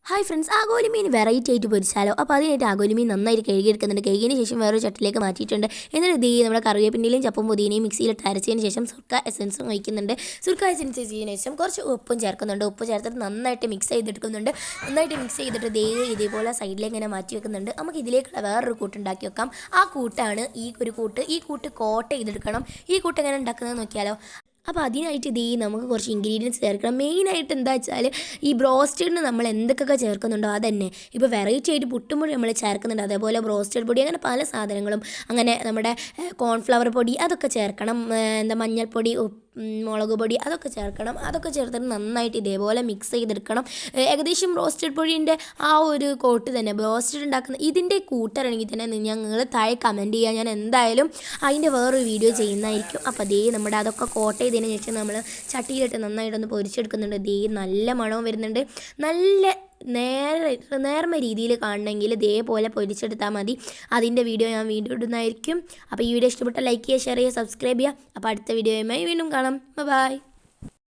Hi friends, ആഗോലി മീൻ variety ആയിട്ട് പൊരിച്ചാലോ. അപ്പോൾ അതിനായിട്ട് ആഗോലി മീൻ നന്നായിട്ട് കഴുകിയെടുക്കുന്നുണ്ട്. കഴുകിയതിന് ശേഷം വേറൊരു ചട്ടിലേക്ക് മാറ്റിയിട്ടുണ്ട്. എന്നിട്ട് ഇത് നമ്മുടെ കറിവേപ്പിൻ്റെയും ചപ്പും പുതിനയും മിക്സിയിലിട്ട് അരച്ചതിന് ശേഷം സുർക്ക എസൻസും ഒഴിക്കുന്നുണ്ട്. സുർക്ക എസൻസ് ഒഴിച്ചതിന് ശേഷം കുറച്ച് ഉപ്പും ചേർക്കുന്നുണ്ട്. ഉപ്പ് ചേർത്തിട്ട് നന്നായിട്ട് മിക്സ് ചെയ്തെടുക്കുന്നുണ്ട്. നന്നായിട്ട് മിക്സ് ചെയ്തിട്ട് ഇതേപോലെ സൈഡിലേക്ക് ഇങ്ങനെ മാറ്റി വെക്കുന്നുണ്ട്. നമുക്ക് ഇതിലേക്കുള്ള വേറൊരു കൂട്ട് ഉണ്ടാക്കി വെക്കാം. ആ കൂട്ടാണ് ഈ കൂട്ട്. ഈ കൂട്ട് കോട്ട ചെയ്തെടുക്കണം. ഈ കൂട്ട് എങ്ങനെ ഉണ്ടാക്കുന്നത് നോക്കിയാലോ. അപ്പോൾ അതിനായിട്ട് നമുക്ക് കുറച്ച് ഇൻഗ്രീഡിയൻസ് ചേർക്കണം. മെയിനായിട്ട് എന്താ വെച്ചാൽ ഈ ബ്രോസ്റ്റഡിന് നമ്മൾ എന്തൊക്കെ ചേർക്കുന്നുണ്ടോ അതന്നെ. ഇപ്പോൾ വെറൈറ്റി ആയിട്ട് പുട്ടുംപൊടി നമ്മൾ ചേർക്കുന്നുണ്ട്, അതേപോലെ ബ്രോസ്റ്റഡ് പൊടി, അങ്ങനെ പല സാധനങ്ങളും, അങ്ങനെ നമ്മുടെ കോൺഫ്ലവർ പൊടി അതൊക്കെ ചേർക്കണം. മഞ്ഞൾപ്പൊടി, മുളക് പൊടി അതൊക്കെ ചേർക്കണം. അതൊക്കെ ചേർത്തിട്ട് നന്നായിട്ട് ഇതേപോലെ മിക്സ് ചെയ്തെടുക്കണം. ഏകദേശം റോസ്റ്റഡ് പൊടിൻ്റെ ആ ഒരു കോട്ട് തന്നെ ബ്രോസ്റ്റഡ് ഉണ്ടാക്കുന്ന ഇതിൻ്റെ കൂട്ടറാണെങ്കിൽ തന്നെ ഞങ്ങൾ താഴെ കമൻറ്റ് ചെയ്യുക. ഞാൻ എന്തായാലും അതിൻ്റെ വേറൊരു വീഡിയോ ചെയ്യുന്നതായിരിക്കും. അപ്പോൾ നമ്മുടെ അതൊക്കെ കോട്ട് ചെയ്തതിന് ശേഷം നമ്മൾ ചട്ടിയിലിട്ട് നന്നായിട്ടൊന്ന് പൊരിച്ചെടുക്കുന്നുണ്ട്. നല്ല മണവും വരുന്നുണ്ട്. നല്ല നേർമ രീതിയിൽ കാണണമെങ്കിൽ ഇതേപോലെ പൊരിച്ചെടുത്താൽ മതി. അതിൻ്റെ വീഡിയോ ഞാൻ വീണ്ടും ഇടുന്നതായിരിക്കും. അപ്പോൾ ഈ വീഡിയോ ഇഷ്ടപ്പെട്ട ലൈക്ക് ചെയ്യുക, ഷെയർ ചെയ്യുക, സബ്സ്ക്രൈബ് ചെയ്യുക. അപ്പോൾ അടുത്ത വീഡിയോയുമായി വീണ്ടും കാണാം. ബൈ.